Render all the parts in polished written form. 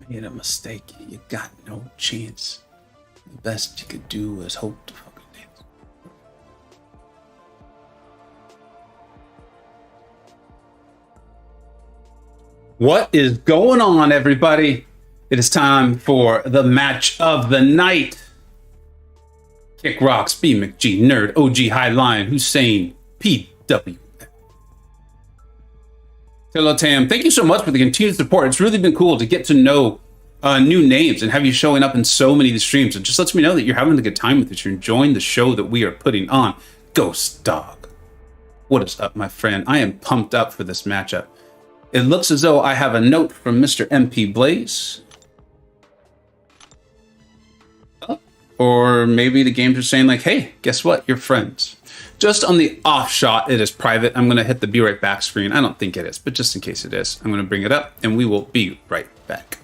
Made a mistake. You got no chance. The best you could do was hope to fucking dance. What is going on, everybody? It is time for the match of the night. Kick Rocks, B McG, Nerd, OG Highline, Hussein, PW. Hello, Tam. Thank you so much for the continued support. It's really been cool to get to know new names and have you showing up in so many of the streams. It just lets me know that you're having a good time with it. You're enjoying the show that we are putting on. Ghost Dog. What is up, my friend? I am pumped up for this matchup. It looks as though I have a note from Mr. MP Blaze. Or maybe the games are saying like, hey, guess what? You're friends. Just on the off shot, it is private. I'm going to hit the be right back screen. I don't think it is, but just in case it is, I'm going to bring it up and we will be right back.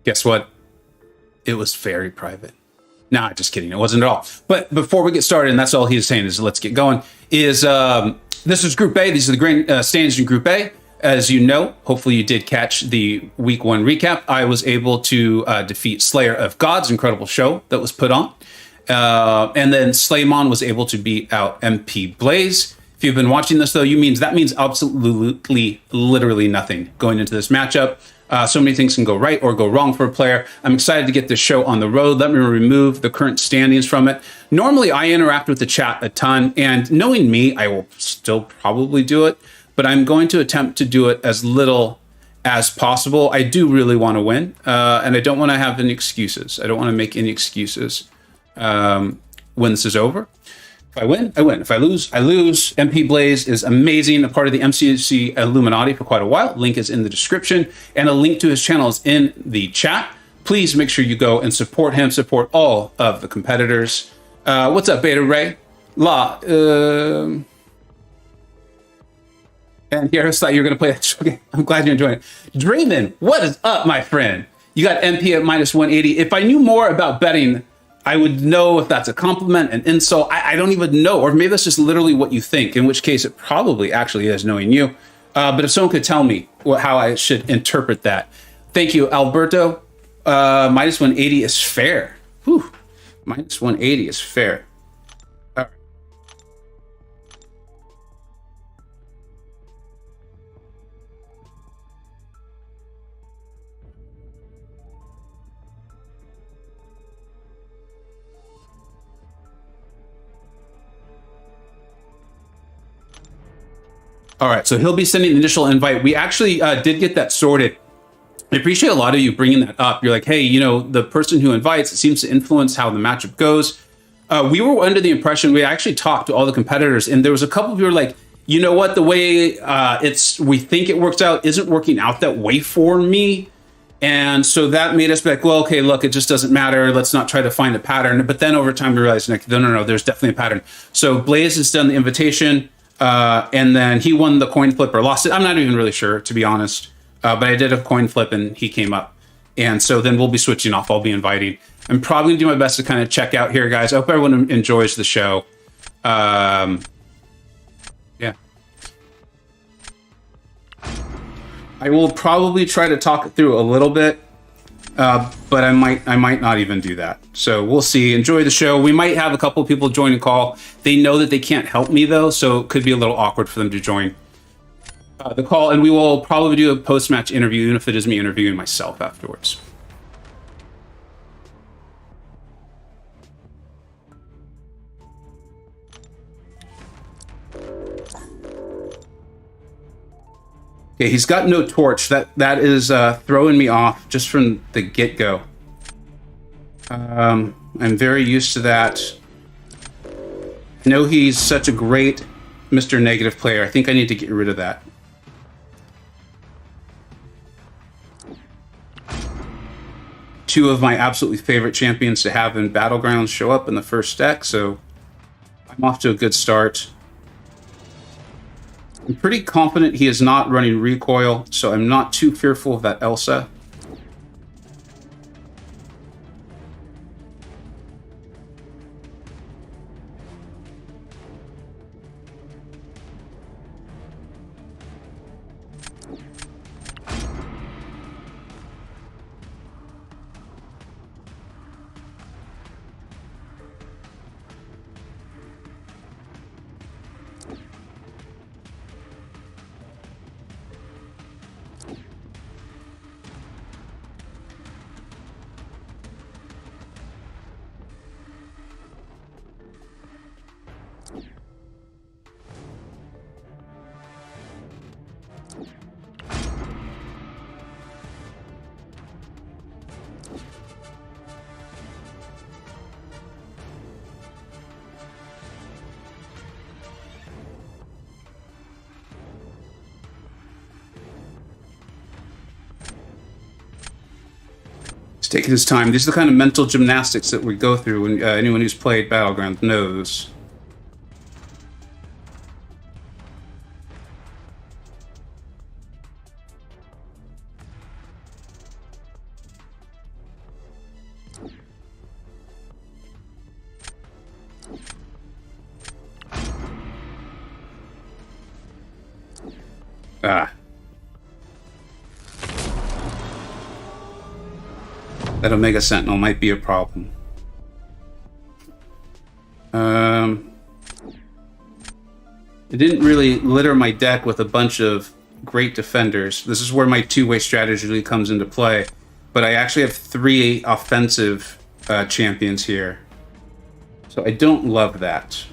Guess what? It was very private. Nah, just kidding. It wasn't at all. But before we get started, and that's all he's saying is let's get going, is this is Group A. These are the grand standings in Group A. As you know, hopefully you did catch the Week 1 recap. I was able to defeat Slayer of Gods, incredible show that was put on. And then Slaymon was able to beat out MP Blaze. If you've been watching this, though, that means absolutely, literally nothing going into this matchup. So many things can go right or go wrong for a player. I'm excited to get this show on the road. Let me remove the current standings from it. Normally, I interact with the chat a ton, and knowing me, I will still probably do it, but I'm going to attempt to do it as little as possible. I do really want to win, and I don't want to have any excuses. I don't want to make any excuses when this is over. If I win, I win. If I lose, I lose. MP Blaze is amazing, a part of the MCoC Illuminati for quite a while. Link is in the description, and a link to his channel is in the chat. Please make sure you go and support him, support all of the competitors. What's up, Beta Ray? La. And here, I thought you were going to play that show game. I'm glad you're enjoying it. Draven, what is up, my friend? You got MP at minus 180. If I knew more about betting, I would know if that's a compliment, an insult. I don't even know. Or maybe that's just literally what you think, in which case it probably actually is, knowing you. But if someone could tell me how I should interpret that. Thank you, Alberto. Minus 180 is fair. Whew. Minus 180 is fair. All right, so he'll be sending the initial invite. We actually did get that sorted. I appreciate a lot of you bringing that up. You're like, hey, you know, the person who invites, it seems to influence how the matchup goes. We were under the impression, we actually talked to all the competitors, and there was a couple of you who were like, you know what, the way we think it works out isn't working out that way for me. And so that made us be like, well, okay, look, it just doesn't matter. Let's not try to find a pattern. But then over time, we realized, like, no, there's definitely a pattern. So Blaze has done the invitation. And then he won the coin flip or lost it. I'm not even really sure, to be honest. But I did a coin flip and he came up. And so then we'll be switching off. I'll be inviting. I'm probably going to do my best to kind of check out here, guys. I hope everyone enjoys the show. Yeah. I will probably try to talk it through a little bit. But I might not even do that. So we'll see. Enjoy the show. We might have a couple of people join a call. They know that they can't help me though, so it could be a little awkward for them to join the call. And we will probably do a post-match interview, even if it is me interviewing myself afterwards. Okay, he's got no torch. That is throwing me off just from the get-go. I'm very used to that. I know he's such a great Mr. Negative player. I think I need to get rid of that. Two of my absolutely favorite champions to have in Battlegrounds show up in the first deck, so I'm off to a good start. I'm pretty confident he is not running recoil, so I'm not too fearful of that Elsa. He's taking his time. These are the kind of mental gymnastics that we go through, and anyone who's played Battlegrounds knows. That Omega Sentinel might be a problem. I didn't really litter my deck with a bunch of great defenders. This is where my two-way strategy really comes into play. But I actually have 3 offensive champions here. So I don't love that.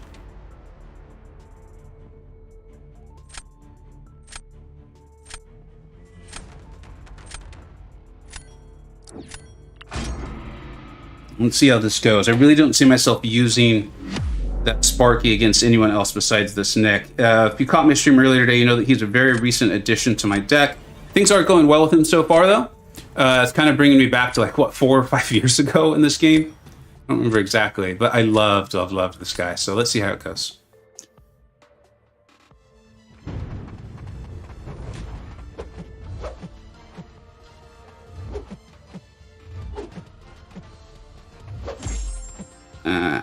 Let's see how this goes. I really don't see myself using that Sparky against anyone else besides this Nick. If you caught my stream earlier today, you know that he's a very recent addition to my deck. Things aren't going well with him so far, though. It's kind of bringing me back to, like, what, 4 or 5 years ago in this game? I don't remember exactly, but I loved this guy. So let's see how it goes.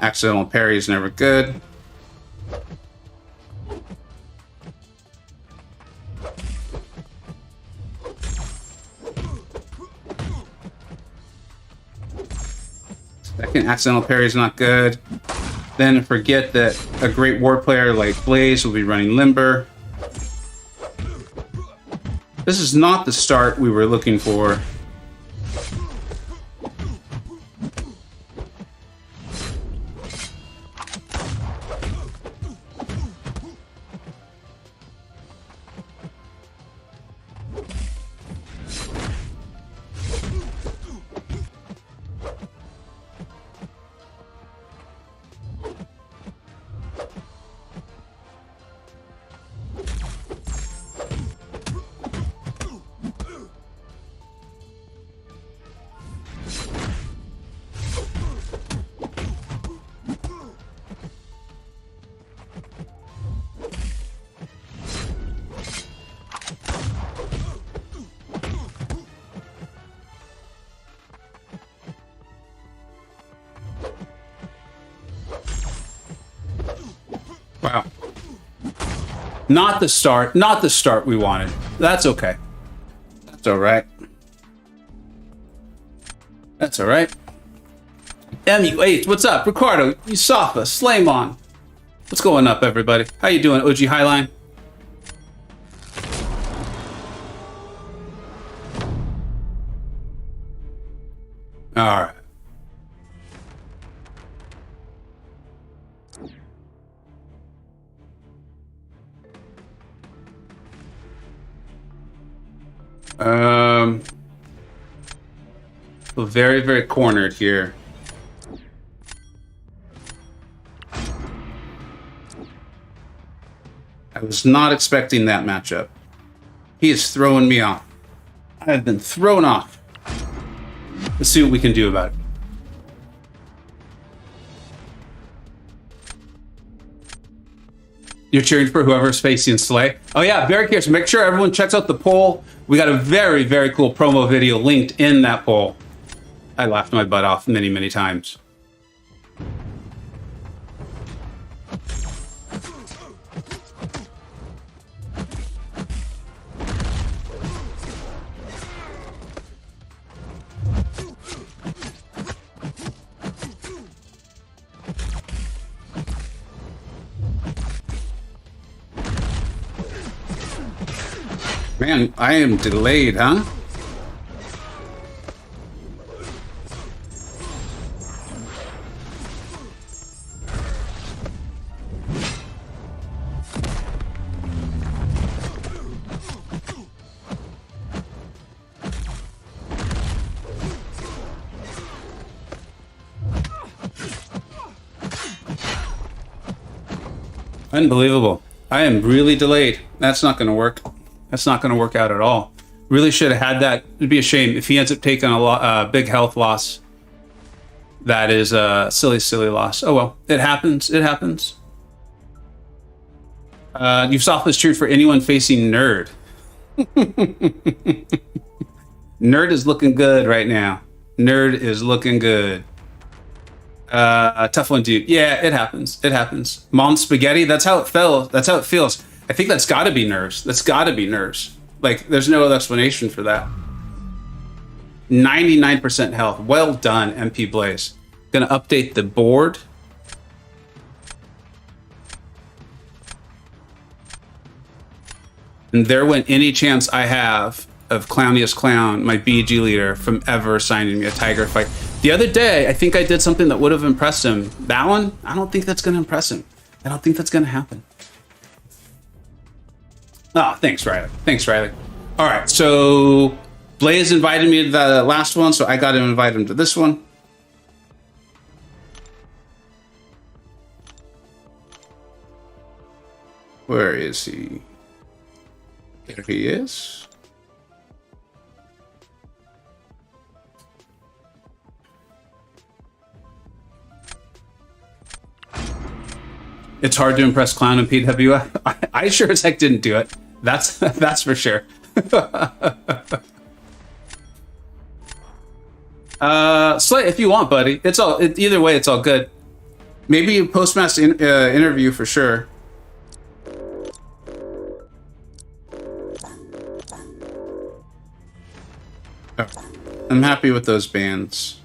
Accidental parry is never good. Second accidental parry is not good. Then forget that a great ward player like Blaze will be running Limber. This is not the start we were looking for. Wow. Not the start we wanted. That's okay. That's all right. That's all right. MU8, what's up? Ricardo, Yusafa, Slaymon. What's going up, everybody? How you doing, OG Highline? All right. Very, very cornered here. I was not expecting that matchup. He is throwing me off. I have been thrown off. Let's see what we can do about it. You're cheering for whoever's facing Slay? Oh yeah, very curious. Make sure everyone checks out the poll. We got a very, very cool promo video linked in that poll. I laughed my butt off many, many times. Man, I am delayed, huh? Unbelievable. I am really delayed. That's not going to work. That's not going to work out at all. Really should have had that. It'd be a shame if he ends up taking a big health loss. That is a silly, silly loss. Oh well, it happens. It happens. Usopp is cheered for anyone facing Nerd. Nerd is looking good right now. Nerd is looking good. Tough one, dude. Yeah, it happens. It happens. Mom spaghetti. That's how it felt. That's how it feels. I think that's got to be nerves. That's got to be nerves. Like, there's no other explanation for that. 99% health. Well done, MP Blaze. Gonna update the board. And there went any chance I have of Clowniest Clown, my BG leader, from ever signing me a Tiger fight. The other day, I think I did something that would have impressed him. That one, I don't think that's going to impress him. I don't think that's going to happen. Oh, thanks, Riley. Thanks, Riley. All right, so Blaze invited me to the last one, so I got to invite him to this one. Where is he? There he is. It's hard to impress Clown and PWF. I sure as heck didn't do it. That's for sure. Slay if you want, buddy. It's all either way. It's all good. Maybe a postmaster interview for sure. I'm happy with those bands.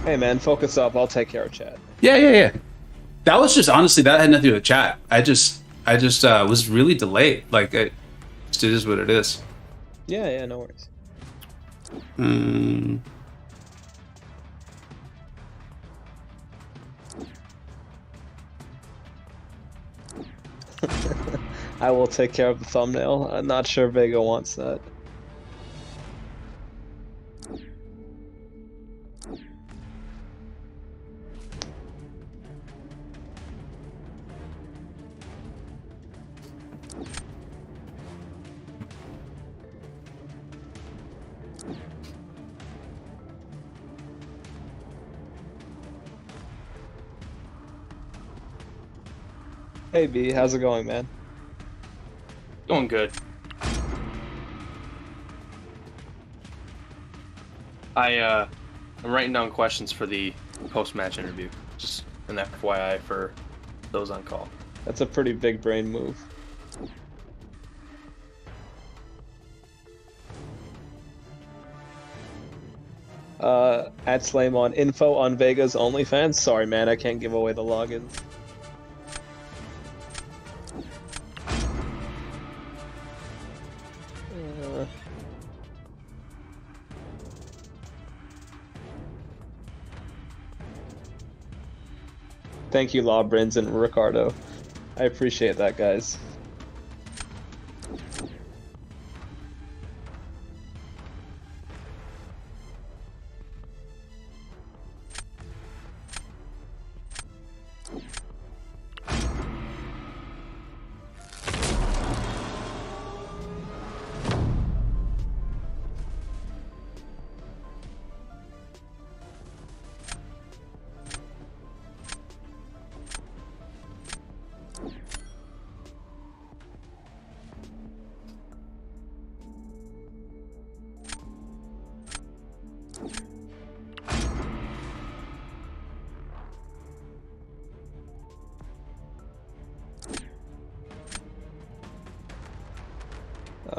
Hey man, focus up. I'll take care of chat. Yeah. That was just honestly that had nothing to do with chat. I just was really delayed. Like it is what it is. Yeah, no worries. I will take care of the thumbnail. I'm not sure Vega wants that. Hey B, how's it going, man? Going good. I'm writing down questions for the post-match interview. Just an FYI for those on call. That's a pretty big brain move. At Slaymon, info on Vega's OnlyFans. Sorry, man, I can't give away the login. Thank you, Lawbrins and Ricardo. I appreciate that, guys.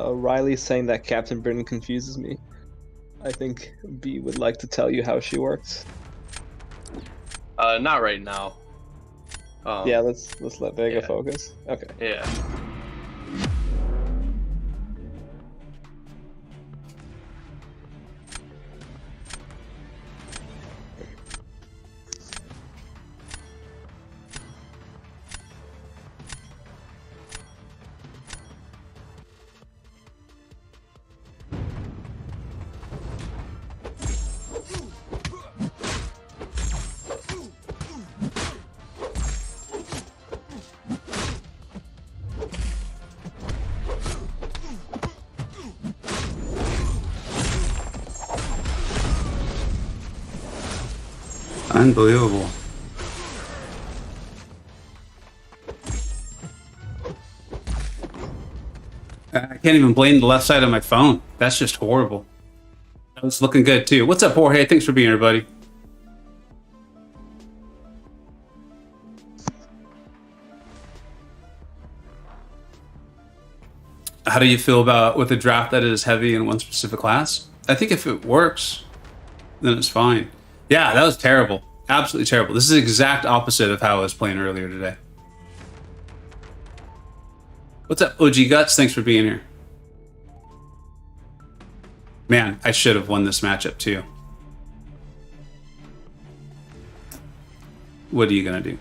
Riley's saying that Captain Britain confuses me. I think B would like to tell you how she works. Not right now. Yeah, let's let Vega focus. Okay. Yeah. Unbelievable. I can't even blame the left side of my phone. That's just horrible. It's looking good too. What's up, Jorge? Thanks for being here, buddy. How do you feel about with a draft that is heavy in one specific class? I think if it works, then it's fine. Yeah, that was terrible. Absolutely terrible. This is the exact opposite of how I was playing earlier today. What's up, OG Guts? Thanks for being here. Man, I should have won this matchup too. What are you gonna do?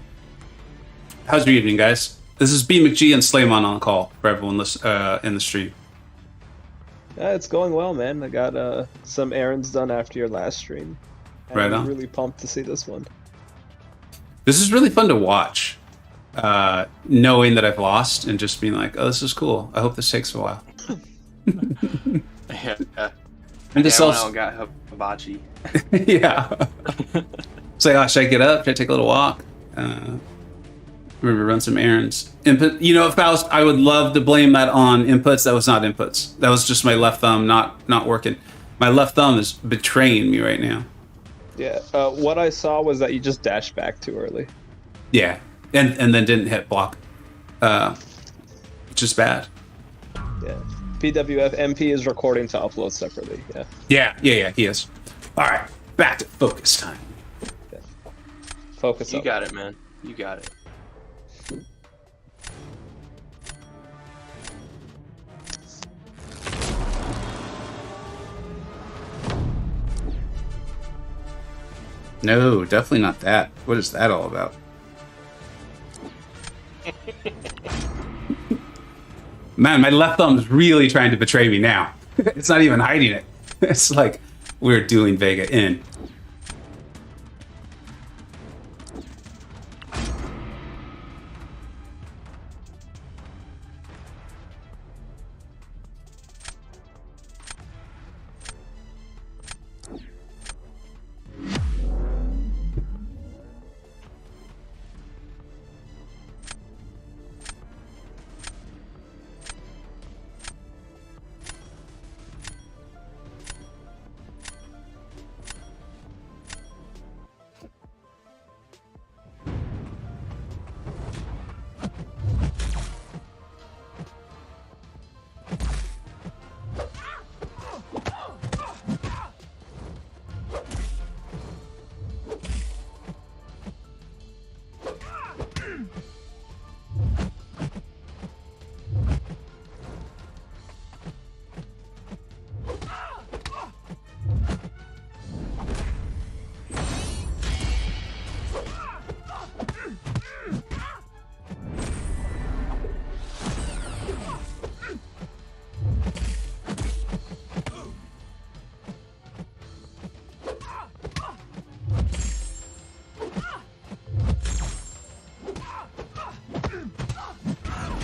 How's your evening, guys? This is B McG and Slaymon on call for everyone in the stream. It's going well, man. I got some errands done after your last stream. Right on. I'm really pumped to see this one. This is really fun to watch. Knowing that I've lost and just being like, oh, this is cool. I hope this takes a while. Yeah. And this also got hibachi. yeah. It's like, oh, should I get up? Should I take a little walk? Remember, run some errands. Input. You know, if that was, I would love to blame that on inputs. That was not inputs. That was just my left thumb not working. My left thumb is betraying me right now. Yeah. What I saw was that you just dashed back too early. Yeah, and then didn't hit block, which is bad. Yeah. PWF MP is recording to upload separately. Yeah. Yeah. He is. All right, back to focus time. Yeah. Focus. You up. got it, man. You got it. No, definitely not that. What is that all about? Man, my left thumb's really trying to betray me now. It's not even hiding it. It's like we're doing Vega in.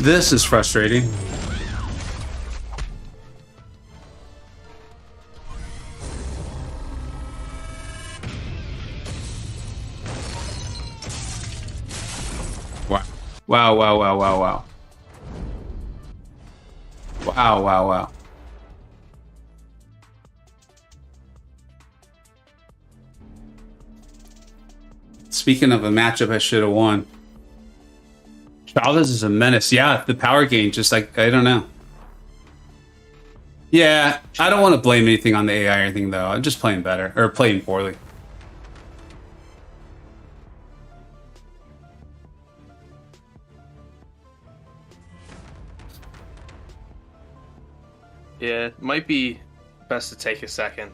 This is frustrating. Wow. Wow, wow, wow, wow, wow. Wow, wow, wow. Speaking of a matchup I should have won. Chavez is a menace. Yeah, the power gain, just like, I don't know. Yeah, I don't want to blame anything on the AI or anything, though. I'm just playing better, or playing poorly. Yeah, it might be best to take a second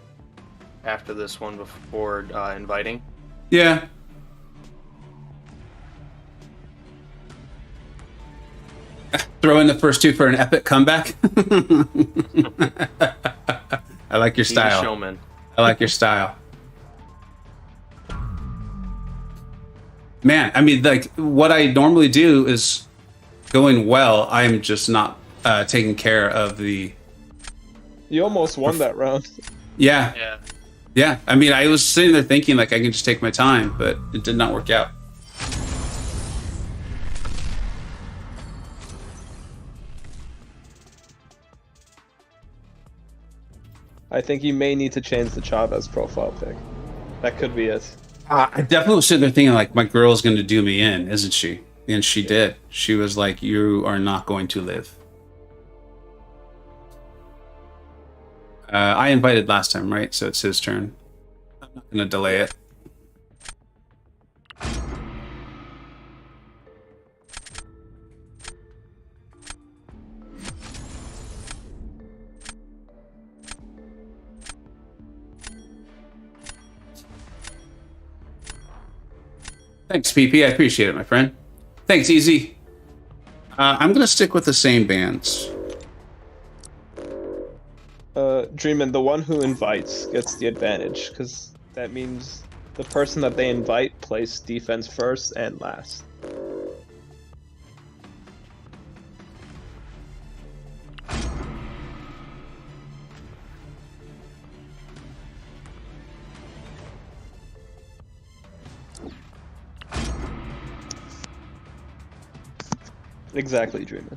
after this one before inviting. Yeah. Throw in the first two for an epic comeback. I like your He's a style. showman. I like your style. Man, I mean, like, what I normally do is going well. I'm just not taking care of the... You almost won that round. Yeah. Yeah. Yeah. I mean, I was sitting there thinking, like, I can just take my time, but it did not work out. I think you may need to change the Chavez profile pic. That could be it. I definitely was sitting there thinking, like, my girl's going to do me in, isn't she? And she did. She was like, you are not going to live. I invited last time, right? So it's his turn. I'm not going to delay it. Thanks, PP. I appreciate it, my friend. Thanks, Easy. I'm going to stick with the same bands. Dreamin', the one who invites gets the advantage, because that means the person that they invite plays defense first and last. Exactly, Dreamin'.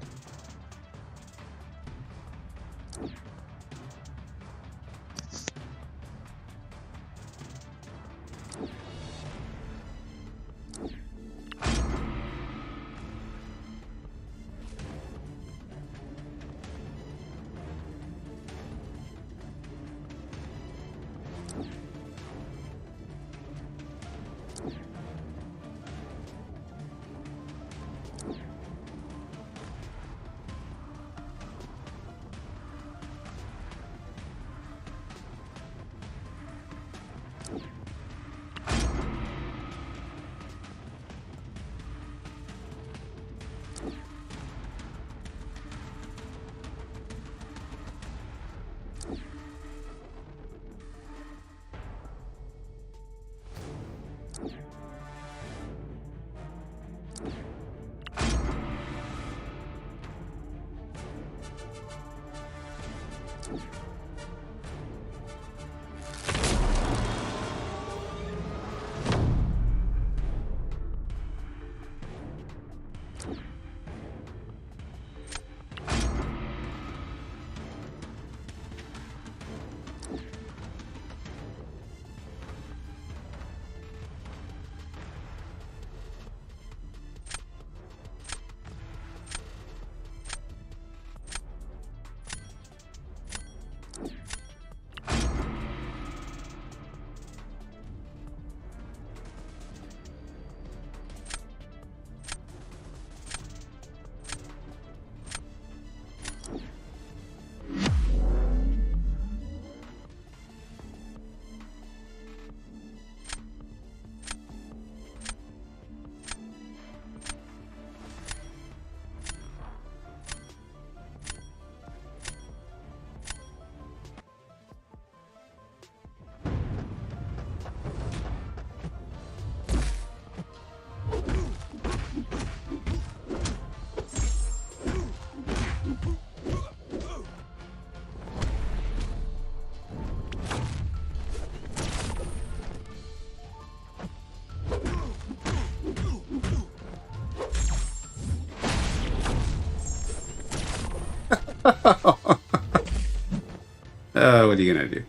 What are you gonna do?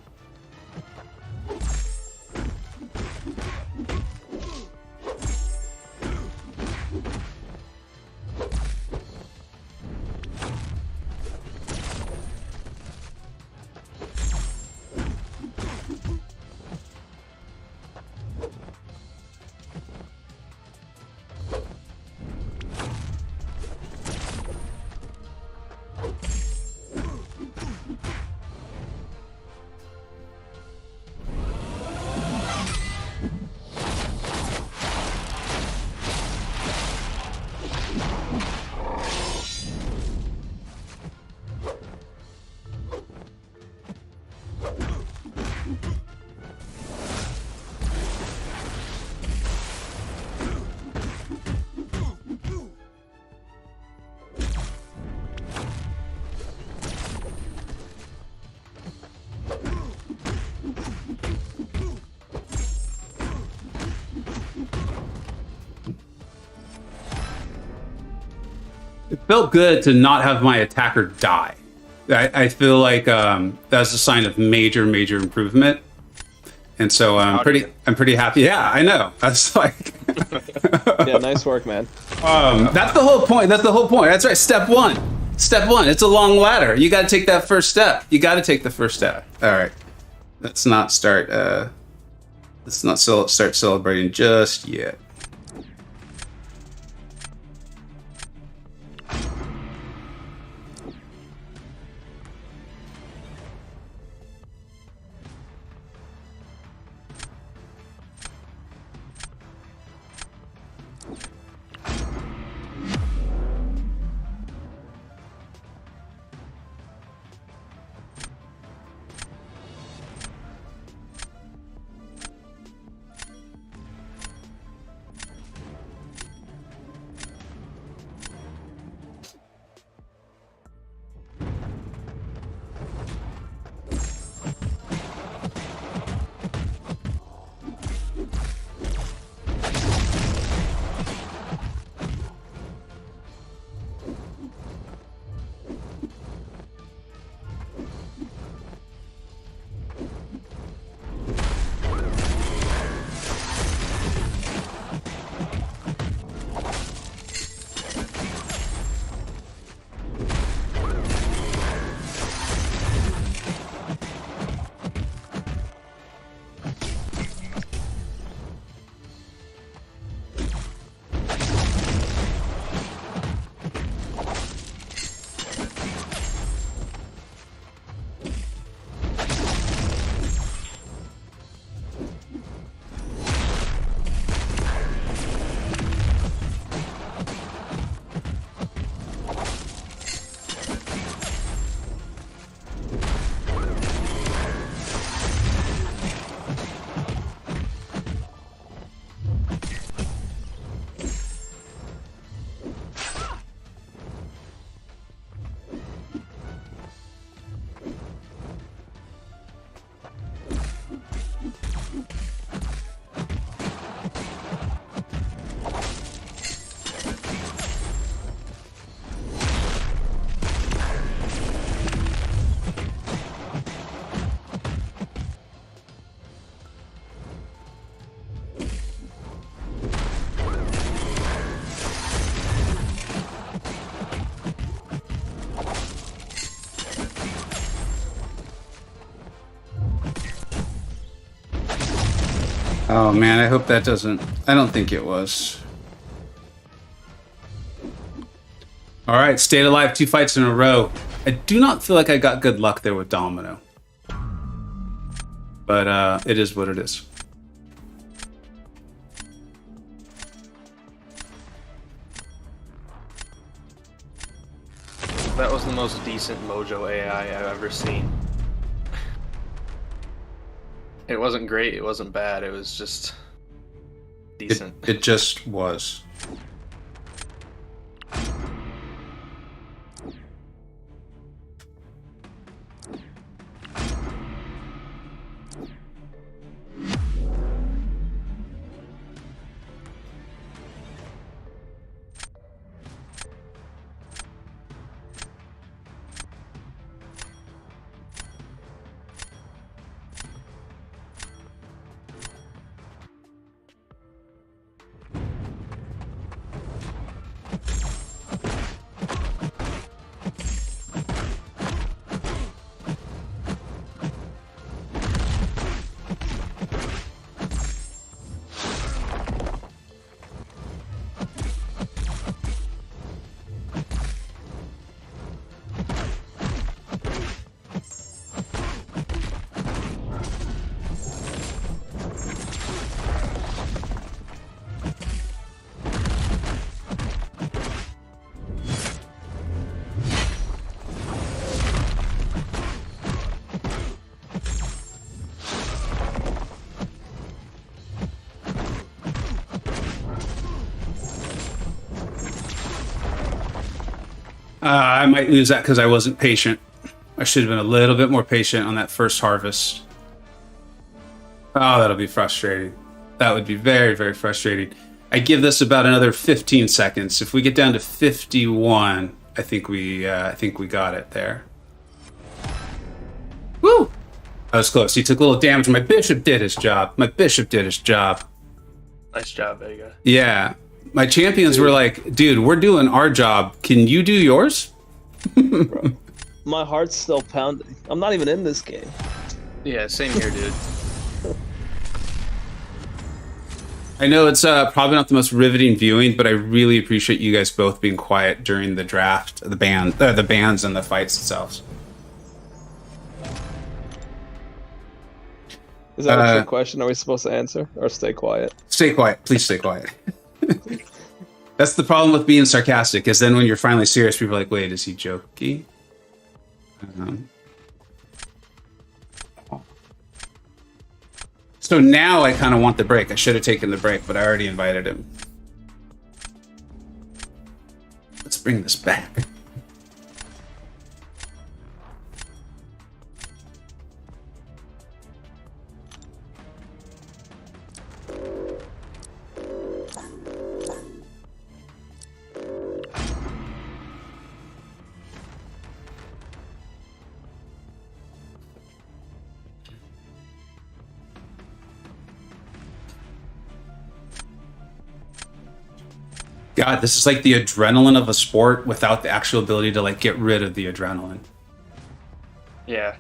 It felt good to not have my attacker die. I feel like that's a sign of major improvement, and so I'm pretty happy. Yeah, I know. That's like, Yeah, nice work, man. that's the whole point. That's the whole point. That's right. Step one. It's a long ladder. You got to take that first step. You got to take the first step. All right. Let's not start. Let's not start celebrating just yet. Oh man, I hope that doesn't... I don't think it was. Alright, stayed alive 2 fights in a row. I do not feel like I got good luck there with Domino. But it is what it is. That was the most decent Mojo AI I've ever seen. It wasn't great, it wasn't bad, it was just decent. It just was. I might lose that because I wasn't patient. I should have been a little bit more patient on that first harvest. Oh, that'll be frustrating. That would be very, very frustrating. I give this about another 15 seconds. If we get down to 51, I think we got it there. Woo! That was close. He took a little damage. My bishop did his job. Nice job, Vega. Yeah. My champions were like, dude, we're doing our job. Can you do yours? Bro, my heart's still pounding. I'm not even in this game. Yeah, same here, dude. I know it's probably not the most riveting viewing, but I really appreciate you guys both being quiet during the draft, the bans and the fights themselves. Is that a trick question? Are we supposed to answer or stay quiet? Stay quiet. Please stay quiet. That's the problem with being sarcastic, is then when you're finally serious, people are like, wait, is he joking? So now I kind of want the break. I should have taken the break, but I already invited him. Let's bring this back. God, this is like the adrenaline of a sport without the actual ability to like get rid of the adrenaline. Yeah.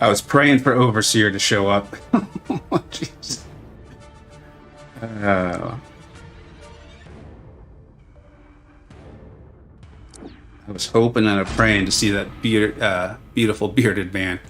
I was praying for Overseer to show up. Oh, jeez. I was hoping and praying to see that beautiful bearded man.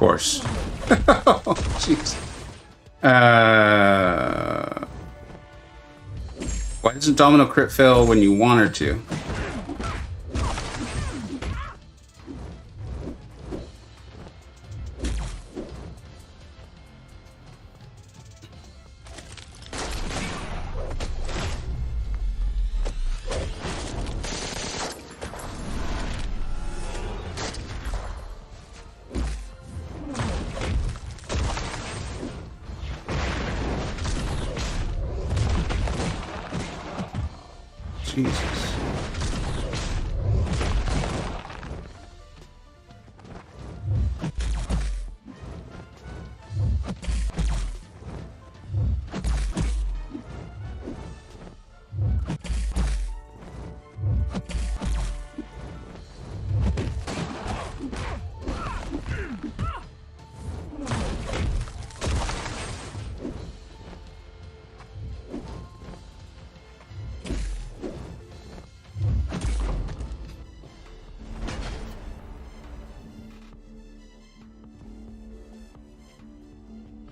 course. Oh, jeez. Why doesn't Domino crit fail when you want her to? Jesus.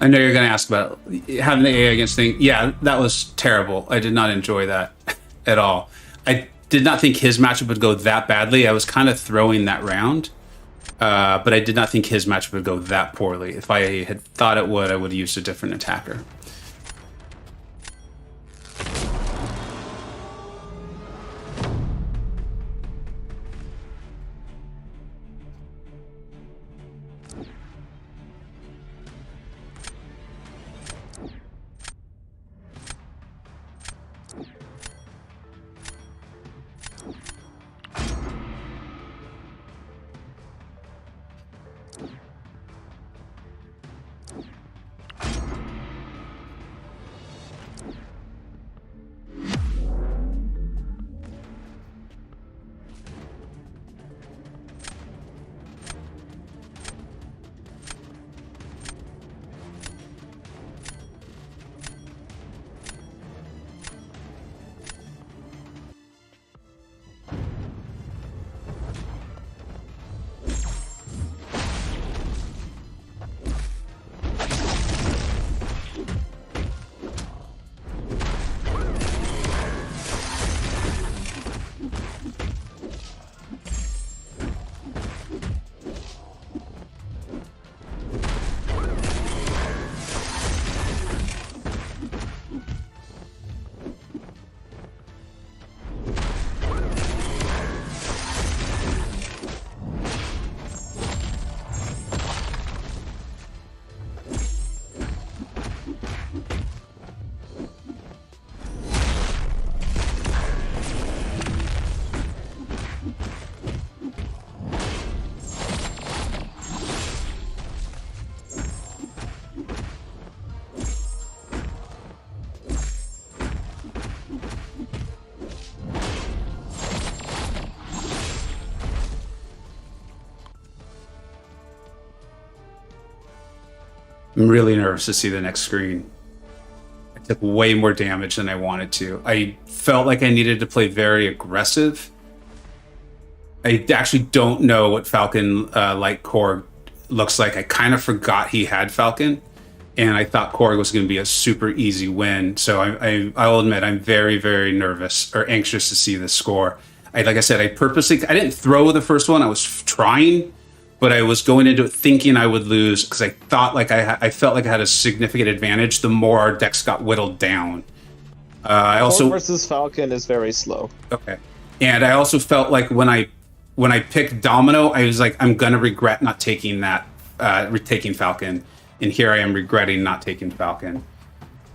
I know you're going to ask about having the AA against thing. Yeah, that was terrible. I did not enjoy that at all. I did not think his matchup would go that badly. I was kind of throwing that round, but I did not think his matchup would go that poorly. If I had thought it would, I would have used a different attacker. I'm really nervous to see the next screen. I took way more damage than I wanted to. I felt like I needed to play very aggressive. I actually don't know what Falcon Light Korg looks like. I kind of forgot he had Falcon, and I thought Korg was going to be a super easy win. So I'll admit I'm very, very nervous or anxious to see this score. Like I said, I didn't throw the first one. I was trying, but I was going into it thinking I would lose because I thought like I felt like I had a significant advantage the more our decks got whittled down. I also Korg versus Falcon is very slow. Okay, and I also felt like when I picked Domino, I was like, I'm gonna regret not taking that, taking Falcon, and here I am regretting not taking Falcon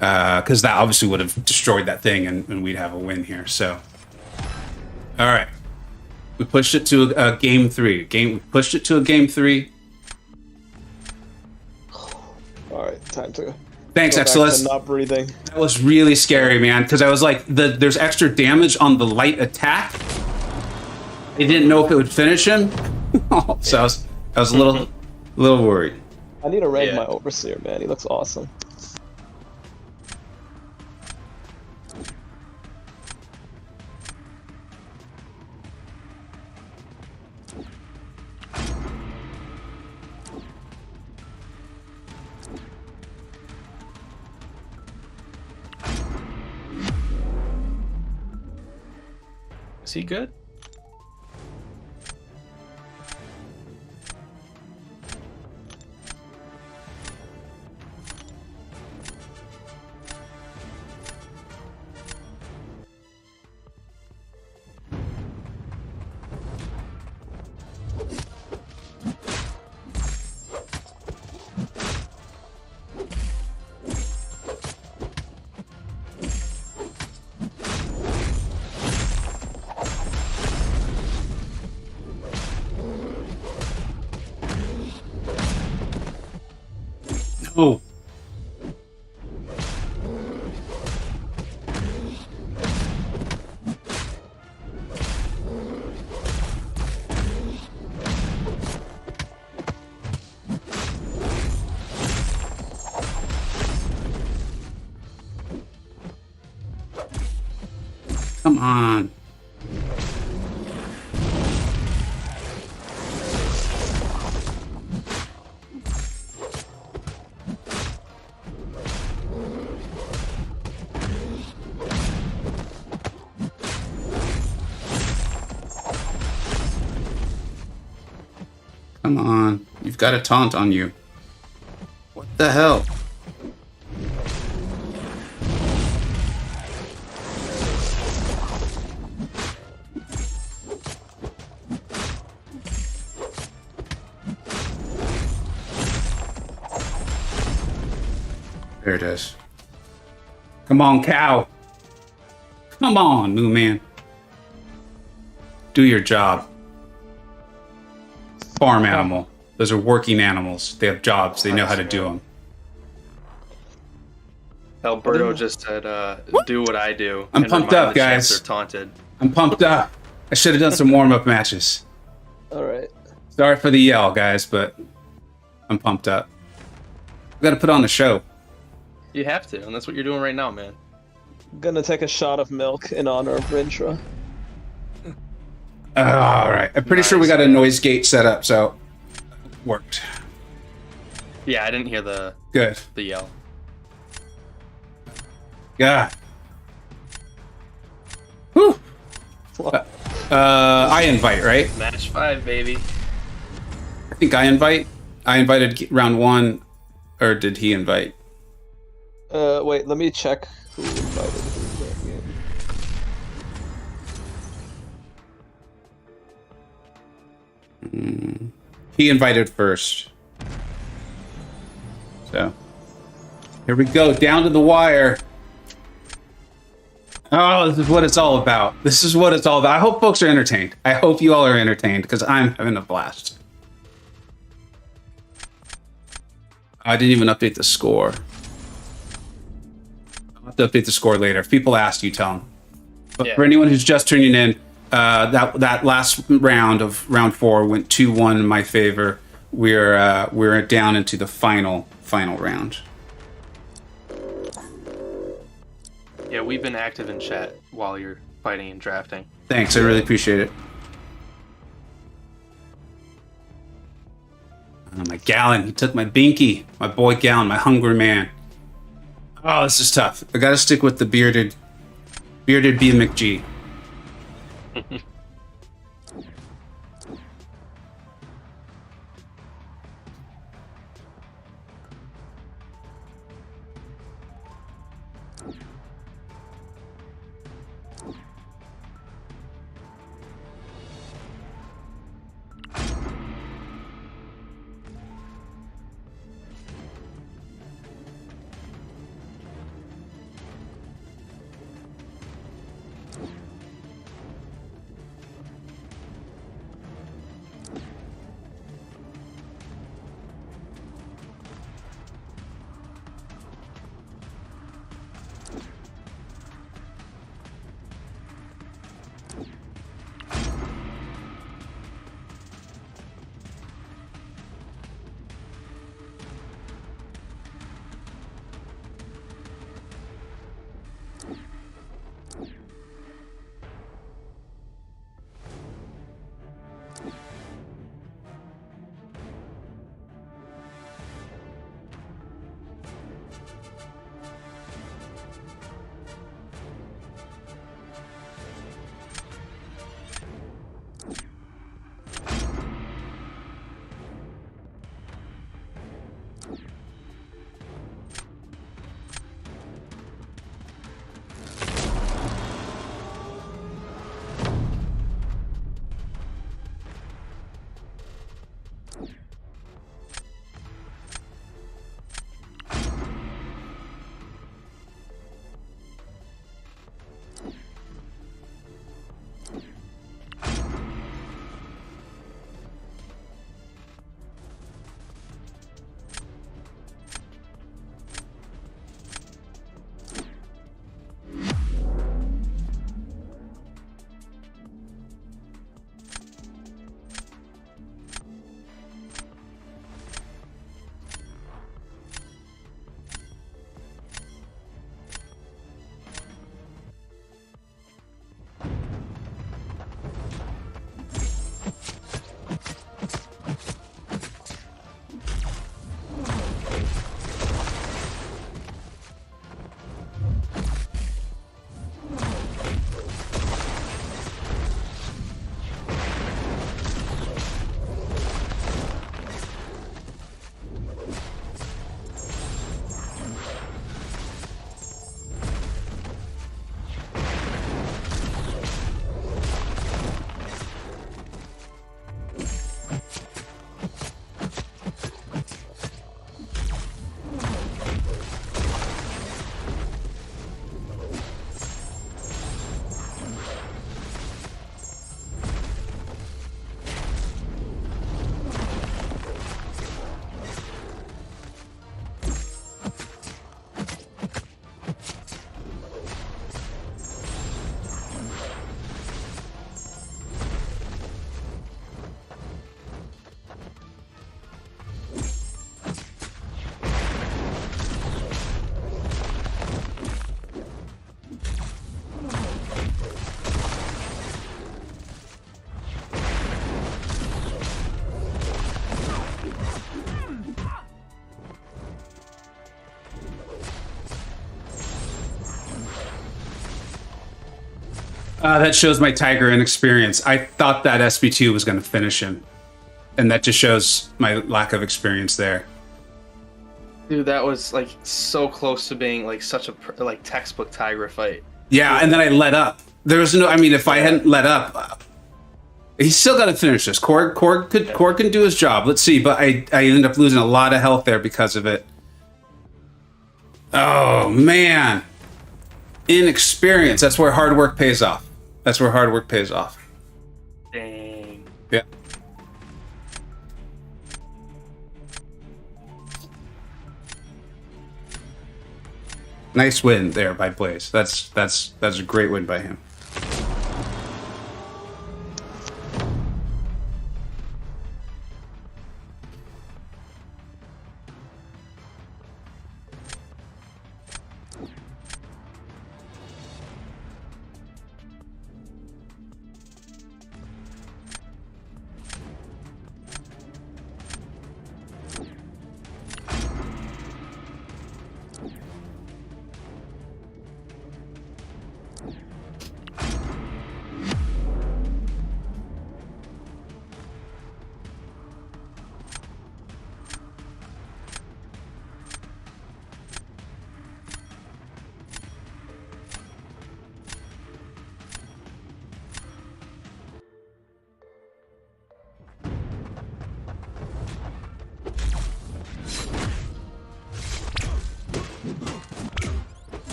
because that obviously would have destroyed that thing, and we'd have a win here. So, all right. We pushed it to a game 3. We pushed it to a game 3. All right, time to. Thanks, go back Exilus. to not breathing. That was really scary, man, because I was like, there's extra damage on the light attack. I didn't know if it would finish him, so I was a little worried. I need to raid my Overseer, man. He looks awesome. Is he good? Oh. Come on. Come on. You've got a taunt on you. What the hell? There it is. Come on, cow. Come on, Moo Man. Do your job. Farm animal. Those are working animals. They have jobs. They know how to do them. Alberto just said, do what I do. I'm and pumped remind up, the champs guys. They're taunted. I'm pumped up. I should have done some warm-up matches. All right. Sorry for the yell, guys, but I'm pumped up. We got to put on the show. You have to, and that's what you're doing right now, man. Gonna take a shot of milk in honor of Rintra. All right. I'm pretty sure we got a noise gate set up, so it worked. Yeah, I didn't hear the Good. yell. Yeah. Whew. I invite, right? Match 5, baby. I think I invite. I invited round 1, or did he invite? Wait, let me check who invited who that game. He invited first. So, here we go, down to the wire. Oh, this is what it's all about. This is what it's all about. I hope folks are entertained. I hope you all are entertained, because I'm having a blast. I didn't even update the score. I'll have to update the score later. If people ask, you tell them. But Yeah. for anyone who's just tuning in, that last round of round 4 went 2-1 in my favor. We're down into the final round. Yeah, we've been active in chat while you're fighting and drafting. Thanks, I really appreciate it. Oh, my Gallon, he took my Binky, my boy Gallon, my hungry man. Oh, this is tough. I gotta stick with the bearded B McG. That shows my Tiger inexperience. I thought that SB2 was going to finish him. And that just shows my lack of experience there. Dude, that was like so close to being like such a like textbook Tiger fight. Yeah, and then I let up. There was no, I mean, if I hadn't let up, he's still got to finish this. Korg can do his job. Let's see, but I ended up losing a lot of health there because of it. Oh, man. Inexperience. That's where hard work pays off. That's where hard work pays off. Dang. Yeah. Nice win there by Blaze. That's a great win by him.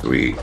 Sweet.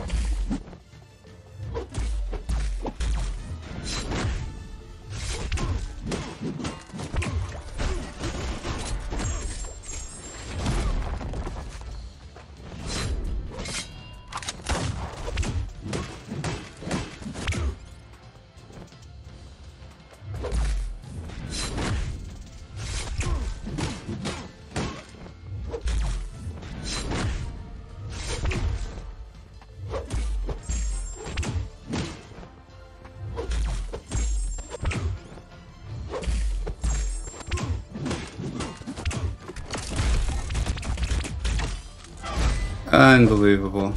Unbelievable.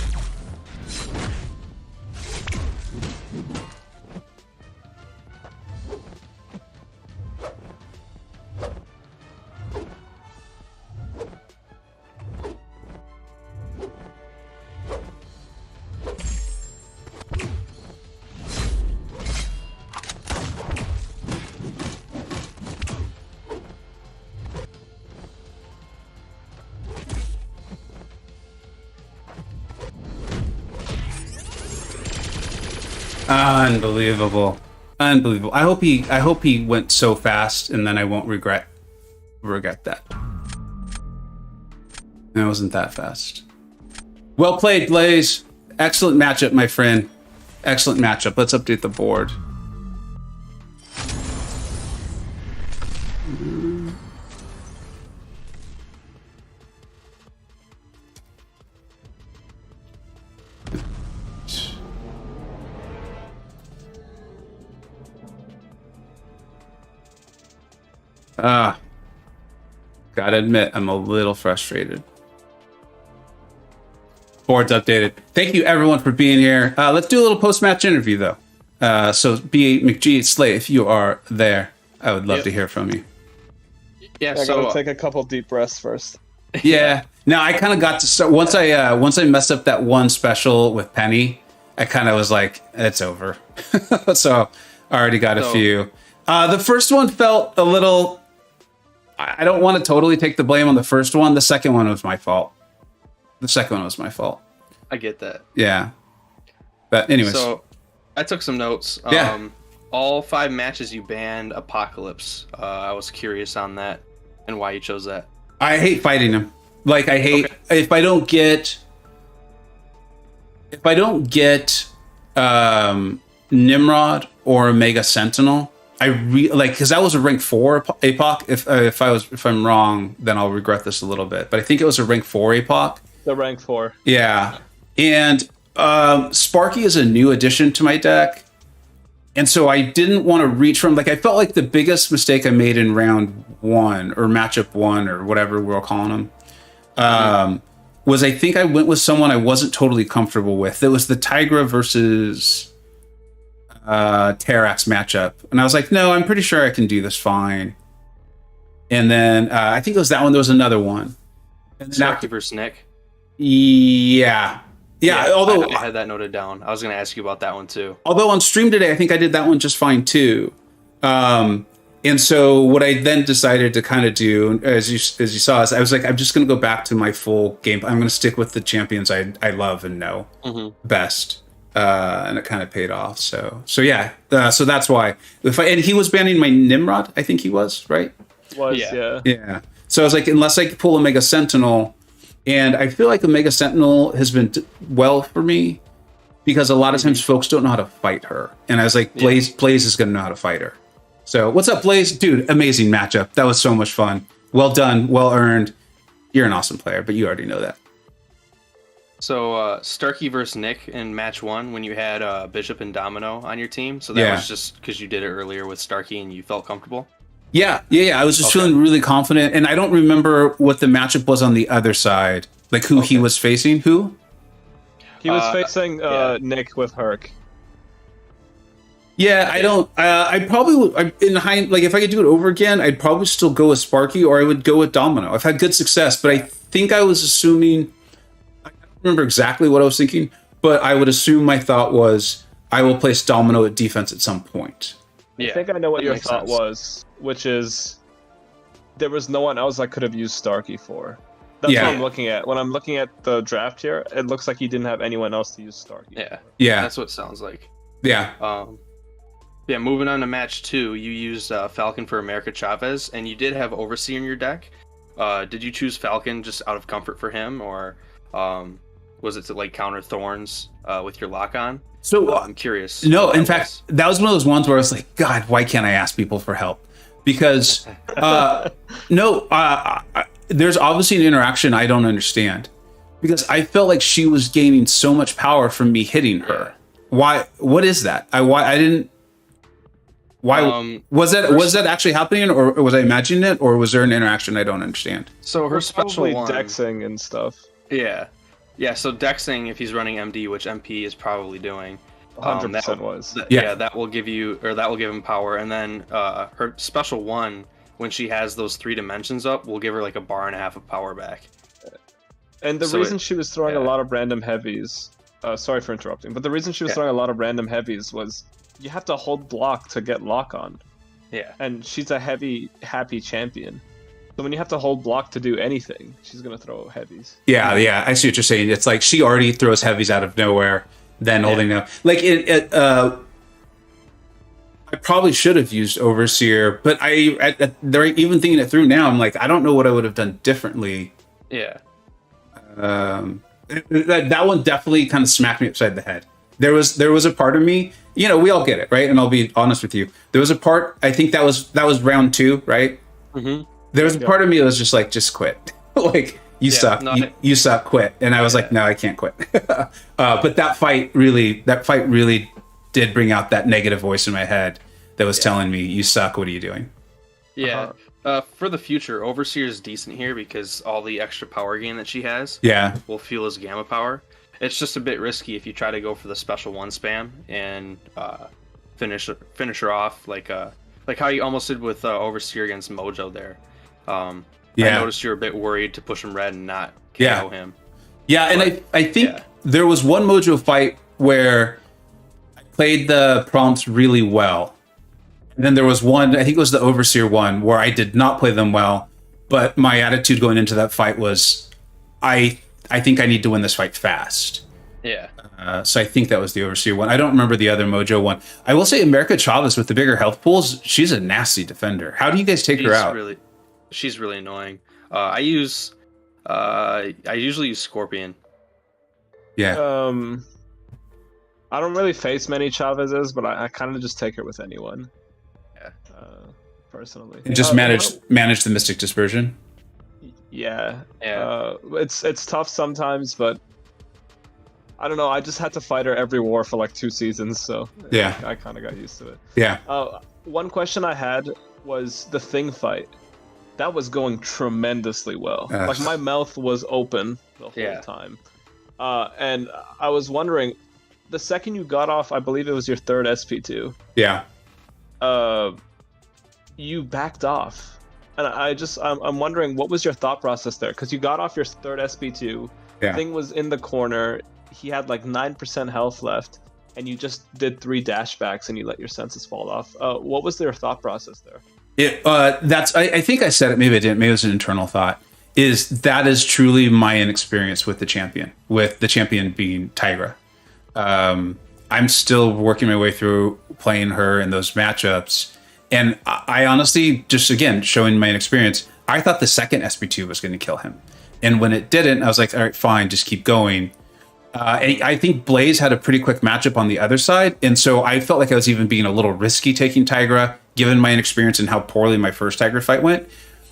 Unbelievable. Unbelievable. I hope he went so fast and then I won't regret that. It wasn't that fast. Well played, Blaze. Excellent matchup, my friend. Excellent matchup. Let's update the board. Gotta admit, I'm a little frustrated. Board's updated. Thank you, everyone, for being here. Let's do a little post-match interview, though. So, B. McG, Slay, if you are there, I would love to hear from you. Yeah, I so gotta take a couple deep breaths first. Yeah. Now, I kind of got to start once I messed up that one special with Penny. I kind of was like, it's over. So I already got a few. The first one felt a little. I don't want to totally take the blame on the first one. The second one was my fault. I get that. Yeah. But anyways. So I took some notes. Yeah. All 5 matches you banned Apocalypse. I was curious on that and why you chose that. I hate fighting him. Like I hate if I don't get Nimrod or Omega Sentinel. Because that was a rank 4 APOC. If I'm wrong, then I'll regret this a little bit. But I think it was a rank 4 APOC. The rank 4. Yeah, and Sparky is a new addition to my deck. And so I didn't want to reach from, like, I felt like the biggest mistake I made in round 1 or matchup 1 or whatever we're all calling them was I think I went with someone I wasn't totally comfortable with. It was the Tigra versus Terrax matchup. And I was like, no, I'm pretty sure I can do this fine. And then I think it was that one. There was another one. Sparky versus Nick. Yeah. Although I had that noted down. I was going to ask you about that one too. Although on stream today, I think I did that one just fine too. And so what I then decided to kind of do, as you saw, is I was like, I'm just going to go back to my full game. I'm going to stick with the champions I love and know best. And it kind of paid off. So yeah. So that's why. And he was banning my Nimrod. I think he was, right? Yeah. So I was like, unless I pull a Mega Sentinel, and I feel like a Mega Sentinel has been well for me because a lot of times folks don't know how to fight her. And I was like, Blaze is going to know how to fight her. So what's up, Blaze? Dude, amazing matchup. That was so much fun. Well done. Well earned. You're an awesome player, but you already know that. So Starkey versus Nick in match 1 when you had Bishop and Domino on your team. So that was just because you did it earlier with Starkey and you felt comfortable? Yeah. I was just feeling really confident, and I don't remember what the matchup was on the other side, like who he was facing. Who? He was facing Nick with Herc. Yeah, I don't. I probably would. If I could do it over again, I'd probably still go with Sparky, or I would go with Domino. I've had good success, but I think I was assuming. I don't remember exactly what I was thinking, but I would assume my thought was I will place Domino at defense at some point. I think I know what your thought was, which is there was no one else I could have used Starkey for. That's what I'm looking at. When I'm looking at the draft here, it looks like he didn't have anyone else to use Starkey for. Yeah. That's what it sounds like. Yeah. Moving on to match 2, you used Falcon for America Chavez, and you did have Overseer in your deck. Did you choose Falcon just out of comfort for him, or was it to like counter Thorns with your lock on? So I'm curious. No, in fact, that was one of those ones where I was like, God, why can't I ask people for help? Because there's obviously an interaction I don't understand. Because I felt like she was gaining so much power from me hitting her. Why? What is that? I didn't. Why was that actually happening, or was I imagining it, or was there an interaction I don't understand? So her special one, dexing and stuff. Yeah. So dexing, if he's running MD, which MP is probably doing, 100% was. That will give him power, and then her special one, when she has those 3 dimensions up, will give her like a bar and a half of power back. And the reason she was throwing a lot of random heavies, sorry for interrupting, but the reason she was throwing a lot of random heavies was you have to hold block to get lock on. Yeah. And she's a happy champion. So when you have to hold block to do anything, she's going to throw heavies. Yeah, I see what you're saying. It's like she already throws heavies out of nowhere, then holding them. Like, I probably should have used Overseer, but they're even thinking it through now. I'm like, I don't know what I would have done differently. Yeah. That one definitely kind of smacked me upside the head. There was a part of me, we all get it, right? And I'll be honest with you. There was a part, I think that was round 2, right? Mm-hmm. There was a part of me that was just like, just quit. Like, you suck. No, you suck, quit. And I was like, no, I can't quit. But that fight really did bring out that negative voice in my head that was telling me, you suck, what are you doing? Yeah. For the future, Overseer is decent here because all the extra power gain that she has will fuel his gamma power. It's just a bit risky if you try to go for the special 1 spam and finish her off like how you almost did with Overseer against Mojo there. I noticed you're a bit worried to push him red and not KO him. Yeah, and I think there was one Mojo fight where I played the prompts really well. And then there was one, I think it was the Overseer one, where I did not play them well, but my attitude going into that fight was, I think I need to win this fight fast. Yeah. So I think that was the Overseer one. I don't remember the other Mojo one. I will say America Chavez with the bigger health pools, she's a nasty defender. How do you guys take her out? She's really annoying. I usually use Scorpion. Yeah. I don't really face many Chavezes, but I kind of just take her with anyone. Yeah. Personally. And just manage the Mystic Dispersion. Yeah. It's tough sometimes, but I don't know. I just had to fight her every war for like 2 seasons, so yeah, I kind of got used to it. Yeah. One question I had was the Thing fight. That was going tremendously well. Like my mouth was open the whole time, and I was wondering, the second you got off, I believe it was your 3rd SP2. Yeah. You backed off, and I'm wondering what was your thought process there? Because you got off your 3rd SP2. Yeah. Thing was in the corner. He had like 9% health left, and you just did 3 dashbacks and you let your senses fall off. What was their thought process there? I think I said it, maybe I didn't, maybe it was an internal thought, that is truly my inexperience with the champion being Tigra. I'm still working my way through playing her in those matchups, and I honestly, just again, showing my inexperience, I thought the second SP2 was going to kill him. And when it didn't, I was like, all right, fine, just keep going. And I think Blaze had a pretty quick matchup on the other side, and so I felt like I was even being a little risky taking Tigra, given my inexperience and how poorly my first Tigra fight went.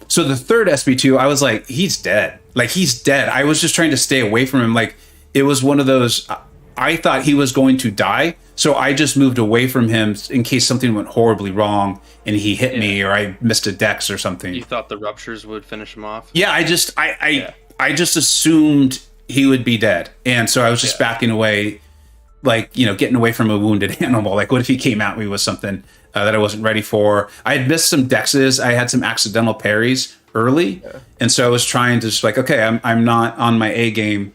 So the 3rd SP2, I was like, he's dead. Like, he's dead. I was just trying to stay away from him. Like, it was one of those, I thought he was going to die, so I just moved away from him in case something went horribly wrong and he hit me or I missed a dex or something. You thought the ruptures would finish him off? Yeah, I just assumed he would be dead, and so I was just backing away, like, getting away from a wounded animal. Like, what if he came at me with something that I wasn't ready for? I had missed some dexes. I had some accidental parries early, and so I was trying to just like, okay, I'm not on my A game.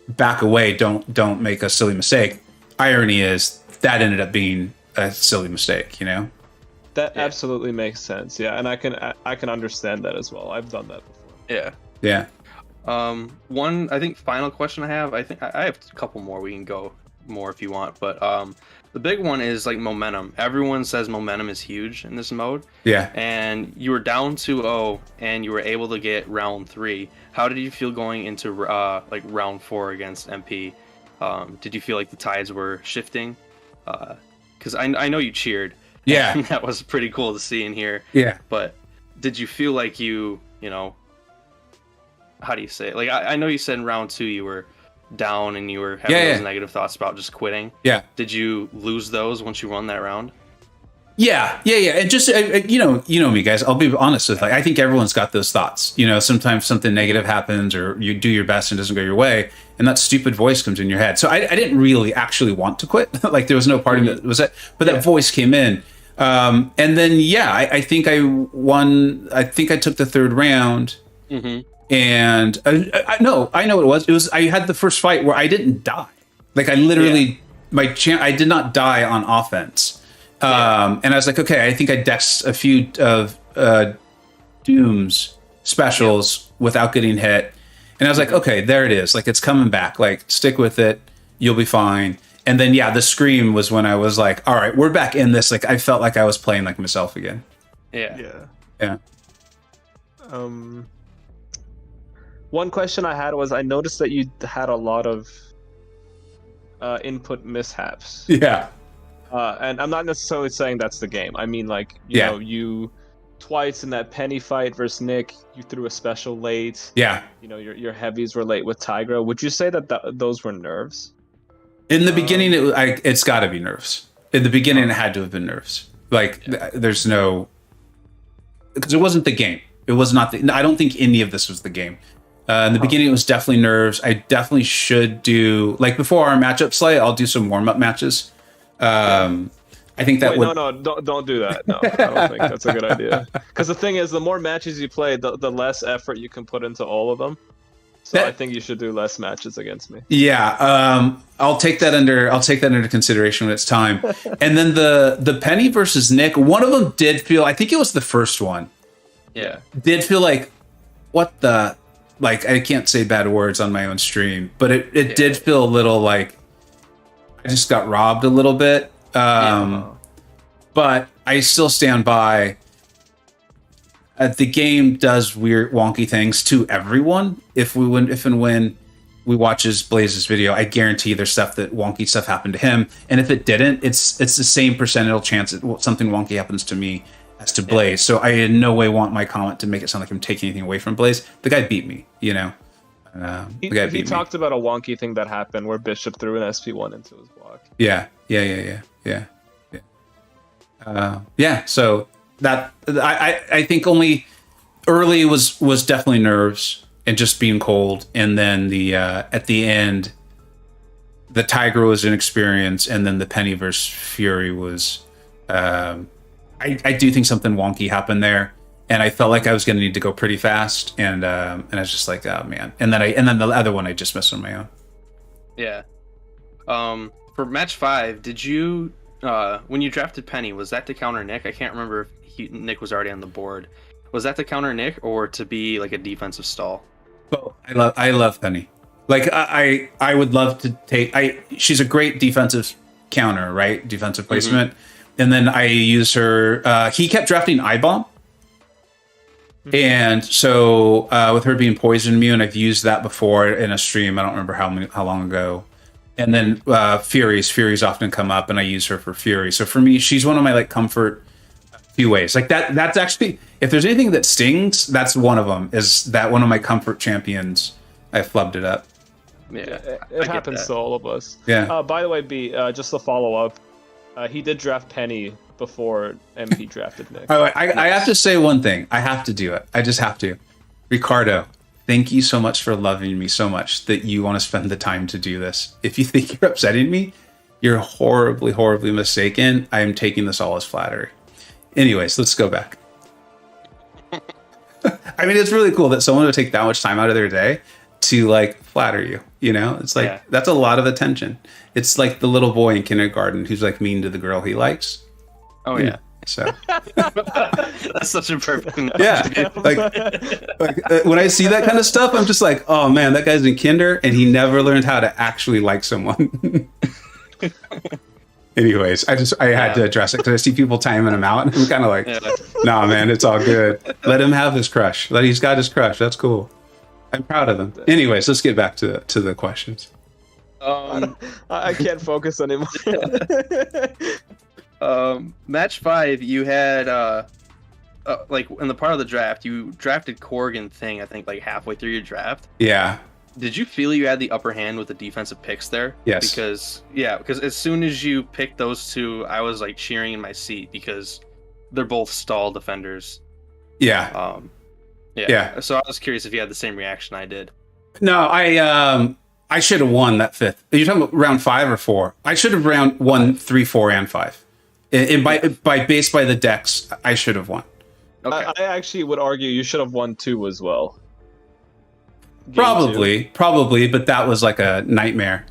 Back away. Don't make a silly mistake. Irony is that ended up being a silly mistake. That absolutely makes sense. Yeah, and I can understand that as well. I've done that before. Yeah. One, I think, final question I have. I think I have a couple more. We can go more if you want, but the big one is like momentum. Everyone says momentum is huge in this mode. Yeah. And you were down 2-0 and you were able to get round 3. How did you feel going into like round 4 against MP? Did you feel like the tides were shifting? Because I know you cheered. Yeah. That was pretty cool to see and hear. Yeah. But did you feel like you how do you say it? Like, I know you said in round 2 you were down and you were having those negative thoughts about just quitting. Yeah. Did you lose those once you won that round? Yeah. And just, you know me, guys, I'll be honest with you. I think everyone's got those thoughts. Sometimes something negative happens or you do your best and it doesn't go your way, and that stupid voice comes in your head. So I didn't really actually want to quit. Like, there was no part of me that was it, but that voice came in. And then, I think I won. I think I took the 3rd round. Mm-hmm. And I know what it was. It was, I had the first fight where I didn't die. Like, I literally, I did not die on offense. And I was like, okay, I think I dexed a few of Doom's specials without getting hit. And I was like, okay, there it is. Like, it's coming back. Like, stick with it. You'll be fine. And then, the scream was when I was like, all right, we're back in this. Like, I felt like I was playing like myself again. Yeah. One question I had was, I noticed that you had a lot of input mishaps. Yeah. And I'm not necessarily saying that's the game. I mean, like, you know, you twice in that Penny fight versus Nick, you threw a special late. Yeah. Your heavies were late with Tigra. Would you say that those were nerves? In the beginning, it's got to be nerves. In the beginning, it had to have been nerves. Like, there's no... Because it wasn't the game. It was not I don't think any of this was the game. In the beginning, it was definitely nerves. I definitely should do, like, before our matchup slate, I'll do some warm-up matches. I think that would... No, don't do that. No, I don't think that's a good idea. Because the thing is, the more matches you play, the less effort you can put into all of them. So I think you should do less matches against me. Yeah, I'll take that under consideration when it's time. And then the Penny versus Nick, one of them did feel, I think it was the first one. Yeah. Did feel like, what the... Like, I can't say bad words on my own stream, but it did feel a little like I just got robbed a little bit. But I still stand by. The game does weird, wonky things to everyone. If and when we watches Blaze's video, I guarantee there's wonky stuff happened to him. And if it didn't, it's the same percentage chance that something wonky happens to me as to Blaze. So I in no way want my comment to make it sound like I'm taking anything away from Blaze. The guy beat me, He talked about a wonky thing that happened where Bishop threw an SP1 into his block. Yeah. So that I think only early was definitely nerves and just being cold, and then the at the end, the Tiger was inexperience, and then the Penny versus Fury was. I do think something wonky happened there, and I felt like I was going to need to go pretty fast, and I was just like, oh man, and then the other one I just missed on my own. Yeah. For match 5, did you when you drafted Penny, was that to counter Nick? I can't remember if Nick was already on the board. Was that to counter Nick or to be like a defensive stall? Oh, I love Penny. Like I would love to take. She's a great defensive counter, right? Defensive placement, and then I use her. He kept drafting I-Bomb, and so with her being poison immune, I've used that before in a stream. I don't remember how long ago. And then Furies often come up, and I use her for Fury. So for me, she's one of my like comfort few ways. Like that's actually, if there's anything that stings, that's one of them. Is that one of my comfort champions? I flubbed it up. Yeah, it happens to all of us. Yeah. By the way, B, just to follow up, he did draft Penny before MP drafted Nick. Oh, I have to say one thing. I have to do it. I just have to. Ricardo, thank you so much for loving me so much that you want to spend the time to do this. If you think you're upsetting me, you're horribly, horribly mistaken. I am taking this all as flattery. Anyways, let's go back. I mean, it's really cool that someone would take that much time out of their day to like flatter you. You know, it's like that's a lot of attention. It's like the little boy in kindergarten who's like mean to the girl he likes. Oh yeah. So that's such a perfect like when I see that kind of stuff, I'm just like, oh man, that guy's in kinder and he never learned how to actually like someone. Anyways, I had to address it because I see people timing him out, and I'm kind of like, nah, man, it's all good. Let him have his crush. He's got his crush. That's cool. I'm proud of him. Anyways, let's get back to the questions. I can't focus anymore. Match 5, you had like in the part of the draft, you drafted Korg and Thing. I think like halfway through your draft. Yeah. Did you feel you had the upper hand with the defensive picks there? Yes. Because as soon as you picked those two, I was like cheering in my seat because they're both stall defenders. Yeah. Yeah. So I was curious if you had the same reaction I did. No, I should have won that 5th. Are you talking about round 5 or 4? I should have won 3, 4, and 5. And by the decks, I should have won. Okay. I actually would argue you should have won 2 as well. Probably, but that was like a nightmare.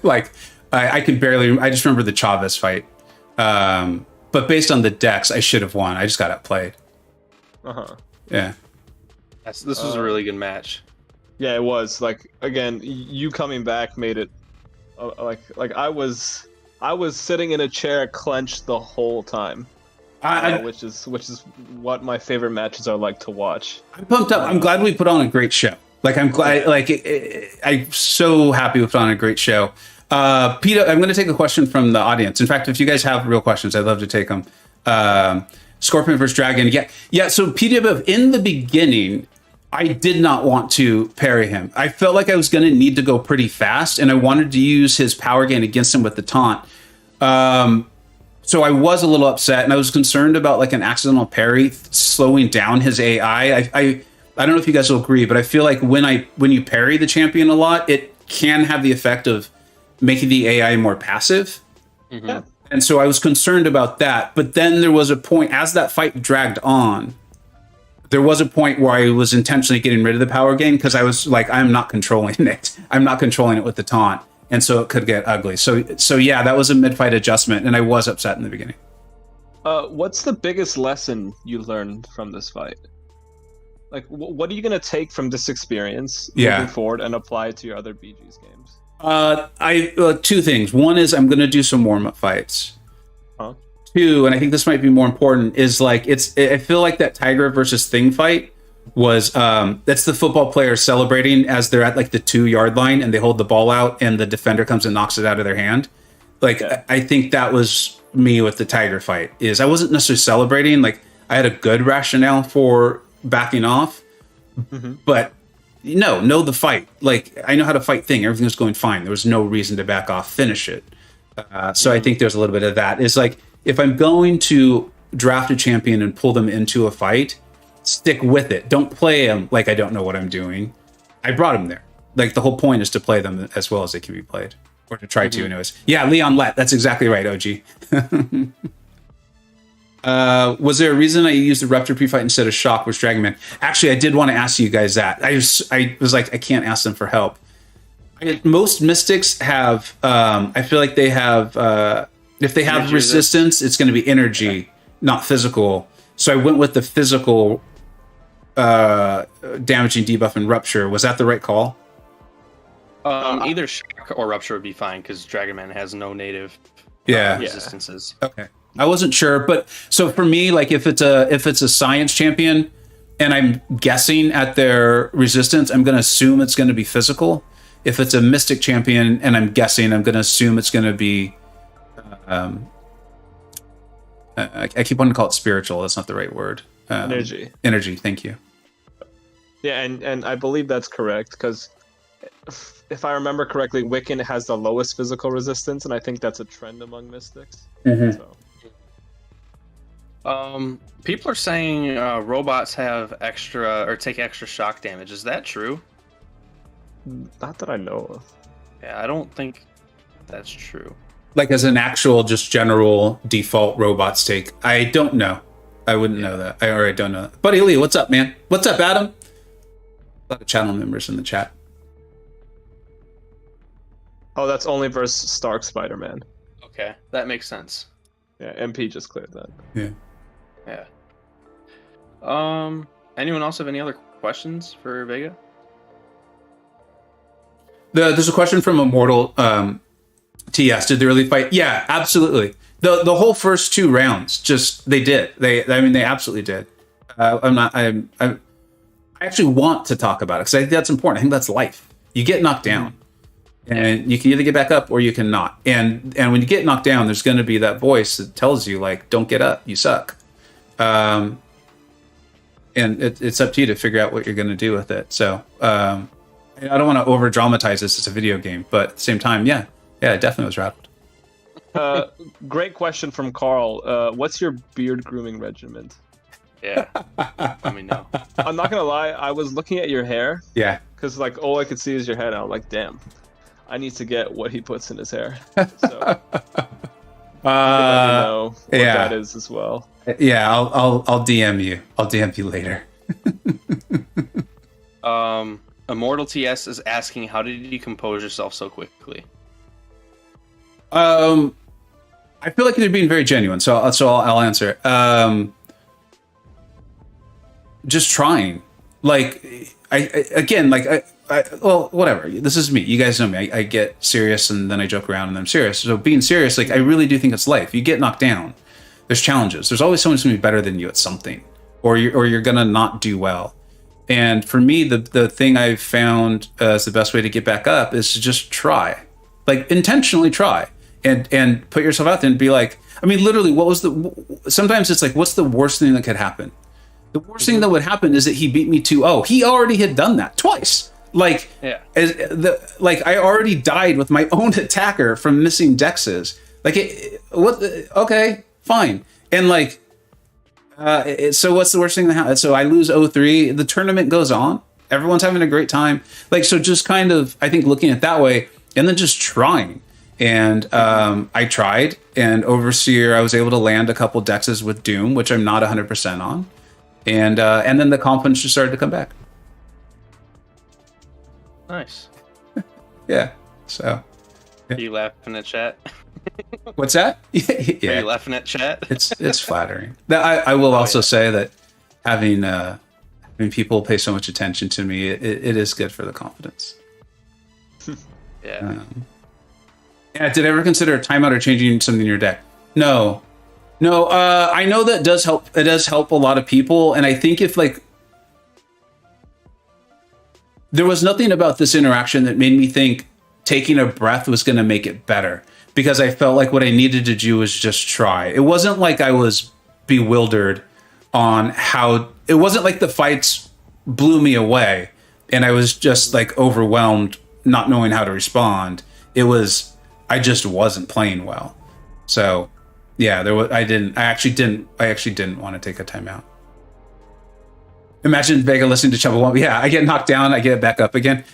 Like I could barely. I just remember the Chavez fight. But based on the decks, I should have won. I just got outplayed. Yeah. This was a really good match. Yeah, it was. Like again, you coming back made it. Like I was sitting in a chair clenched the whole time. Which is what my favorite matches are like to watch. I'm pumped up. I'm glad we put on a great show. Like I'm glad. I'm so happy we put on a great show. Peter, I'm going to take a question from the audience. In fact, if you guys have real questions, I'd love to take them. Scorpion versus Dragon. Yeah. So Peter, in the beginning, I did not want to parry him. I felt like I was going to need to go pretty fast, and I wanted to use his power gain against him with the taunt. So I was a little upset, and I was concerned about like an accidental parry slowing down his AI. I don't know if you guys will agree, but I feel like when you parry the champion a lot, it can have the effect of making the AI more passive. Mm-hmm. And so I was concerned about that. But then there was a point, as that fight dragged on, there was a point where I was intentionally getting rid of the power gain because I was like, I'm not controlling it. I'm not controlling it with the taunt. And so it could get ugly. So yeah, that was a mid-fight adjustment, and I was upset in the beginning. What's the biggest lesson you learned from this fight? Like, what are you going to take from this experience moving forward and apply it to your other BG's games? 2 things. One is I'm going to do some warm-up fights. Huh? 2, and I think this might be more important, is like I feel like that Tiger versus Thing fight was that's the football players celebrating as they're at like the 2-yard line and they hold the ball out and the defender comes and knocks it out of their hand. Like I think that was me with the Tiger fight. Is I wasn't necessarily celebrating. Like I had a good rationale for backing off, but know the fight. Like, I know how to fight thing. Everything was going fine. There was no reason to back off, finish it. So I think there's a little bit of that. It's like, if I'm going to draft a champion and pull them into a fight, stick with it. Don't play them like I don't know what I'm doing. I brought them there. Like, the whole point is to play them as well as they can be played. Or to try to, anyways. Yeah, Leon Let. That's exactly right, OG. Was there a reason I used the Rupture pre-fight instead of Shock with Dragon Man? Actually, I did want to ask you guys that. I was like, I can't ask them for help. Most Mystics have, I feel like they have, if they have energy resistance, it's going to be energy, not physical. So I went with the physical damaging debuff and Rupture. Was that the right call? Either Shock or Rupture would be fine, because Dragon Man has no native resistances. Okay. I wasn't sure, but so for me, like, if it's a science champion and I'm guessing at their resistance, I'm going to assume it's going to be physical. If it's a mystic champion and I'm guessing, I'm going to assume it's going to be I keep wanting to call it spiritual. That's not the right word. Energy. Thank you. Yeah, and I believe that's correct, because if I remember correctly, Wiccan has the lowest physical resistance, and I think that's a trend among Mystics. Mm-hmm. So. People are saying robots have extra or take extra shock damage. Is that true? Not that I know of. Yeah, I don't think that's true. Like, as an actual, just general default robots take. I don't know. I wouldn't know that. I don't know that. Buddy Lee, what's up, man? What's up, Adam? A lot of channel members in the chat. Oh, that's only versus Stark Spider-Man. Okay, that makes sense. Yeah, MP just cleared that. Yeah. Anyone else have any other questions for Vega? There's a question from Immortal TS. Did they really fight? Yeah, absolutely. The whole first 2 rounds, just they did. They absolutely did. I actually want to talk about it because I think that's important. I think that's life. You get knocked down, and you can either get back up or you can not. And when you get knocked down, there's going to be that voice that tells you, like, don't get up, you suck. And it's up to you to figure out what you're going to do with it. So I don't want to over dramatize this as a video game, but at the same time, yeah, it definitely was rattled. Great question from Carl. What's your beard grooming regimen? Yeah, let me know. I'm not gonna lie, I was looking at your hair. Yeah. Because, like, all I could see is your head. And I'm like, damn, I need to get what he puts in his hair. So let me know what that is as well. Yeah, I'll DM you. I'll DM you later. Immortal TS is asking, how did you compose yourself so quickly? I feel like they're being very genuine, so I'll answer. Just trying. Like, well, whatever. This is me. You guys know me. I get serious and then I joke around and then I'm serious. So being serious, like, I really do think it's life. You get knocked down. There's challenges. There's always someone who's going to be better than you at something, or you're going to not do well. And for me, the thing I've found as the best way to get back up is to just try, like, intentionally try, and put yourself out there and be like, I mean, literally, sometimes it's like, what's the worst thing that could happen? The worst thing that would happen is that he beat me 2-0. He already had done that twice. Like, I already died with my own attacker from missing dexes. Like, okay, fine. And, like, so what's the worst thing that happens? So I lose 0-3. The tournament goes on. Everyone's having a great time. Like, so just kind of, I think, looking at it that way, and then just trying. And I tried, and Overseer, I was able to land a couple dexes with Doom, which I'm not 100% on. And then the confidence just started to come back. Nice. Yeah. So. Yeah. Are you laughing at chat? What's that? Yeah. Are you laughing at chat? It's flattering. I will also say that having people pay so much attention to me, it is good for the confidence. Yeah. Did I ever consider a timeout or changing something in your deck? No. I know that does help. It does help a lot of people, and I think if, like, there was nothing about this interaction that made me think taking a breath was going to make it better, because I felt like what I needed to do was just try. It wasn't like I was bewildered on how. It wasn't like the fights blew me away. and I was just like overwhelmed, not knowing how to respond. I just wasn't playing well. So yeah, I actually didn't want to take a timeout. Imagine Vega listening to Chubba Wump. Yeah, I get knocked down, I get back up again.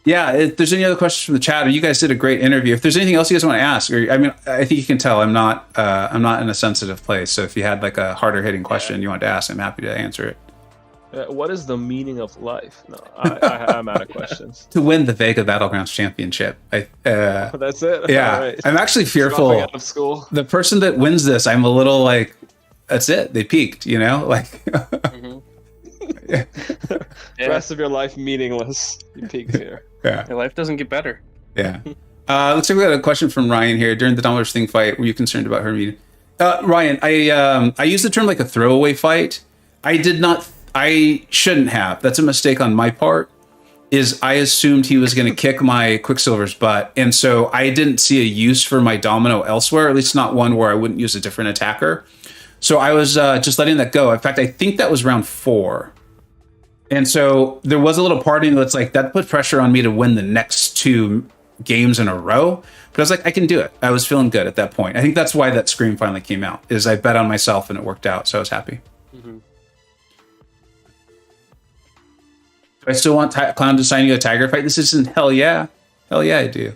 Yeah, if there's any other questions from the chat, or you guys did a great interview. If there's anything else you guys want to ask, or I think you can tell I'm not in a sensitive place. So if you had like a harder hitting question you want to ask, I'm happy to answer it. What is the meaning of life? No, I'm out of questions. To win the Vega Battlegrounds championship. That's it. Yeah, right. I'm actually fearful. Dropping out of school. The person that wins this, I'm a little like, that's it. They peaked. Like. The rest of your life meaningless. You peaked here. Yeah. Your life doesn't get better. Yeah. Looks like we got a question from Ryan here. During the Dumbledore Sting fight, were you concerned about her meeting? Ryan, I used the term like a throwaway fight. I shouldn't have. That's a mistake on my part. I assumed he was going to kick my Quicksilver's butt, and so I didn't see a use for my Domino elsewhere, at least not one where I wouldn't use a different attacker. So I was just letting that go. In fact, I think that was round 4. And so there was a little part of me that's like, that put pressure on me to win the next 2 games in a row. But I was like, I can do it. I was feeling good at that point. I think that's why that scream finally came out, is I bet on myself and it worked out. So I was happy. Mm-hmm. Do I still want Clown to sign you a Tiger fight? This isn't hell yeah. Hell yeah, I do.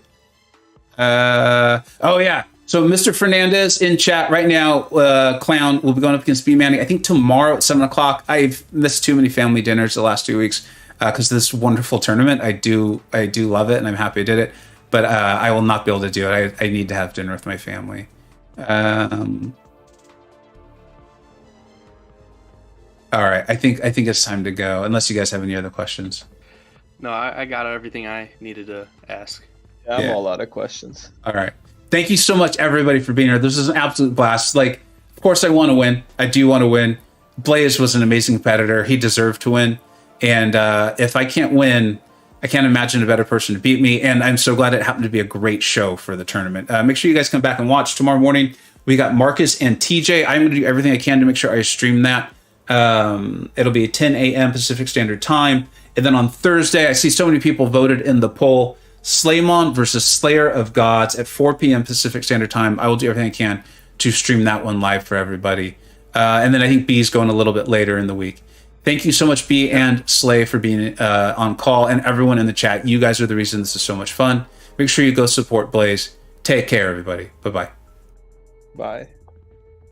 Oh yeah. So Mr. Fernandez in chat right now, Clown will be going up against B-Manning. I think tomorrow at 7 o'clock. I've missed too many family dinners the last 2 weeks because of this wonderful tournament. I do love it, and I'm happy I did it. But I will not be able to do it. I need to have dinner with my family. All right, I think it's time to go. Unless you guys have any other questions. No, I got everything I needed to ask. Yeah, I'm all out of questions. All right. Thank you so much, everybody, for being here. This is an absolute blast. Like, of course, I want to win. I do want to win. Blaze was an amazing competitor. He deserved to win. And if I can't win, I can't imagine a better person to beat me. And I'm so glad it happened to be a great show for the tournament. Make sure you guys come back and watch tomorrow morning. We got Marcus and TJ. I'm going to do everything I can to make sure I stream that. It'll be 10 a.m. Pacific Standard Time. And then on Thursday, I see so many people voted in the poll. Slaymon versus Slayer of Gods at 4 p.m. Pacific Standard Time. I will do everything I can to stream that one live for everybody. And then I think B's going a little bit later in the week. Thank you so much, B and Slay, for being on call, and everyone in the chat. You guys are the reason this is so much fun. Make sure you go support Blaze. Take care, everybody. Bye-bye. Bye.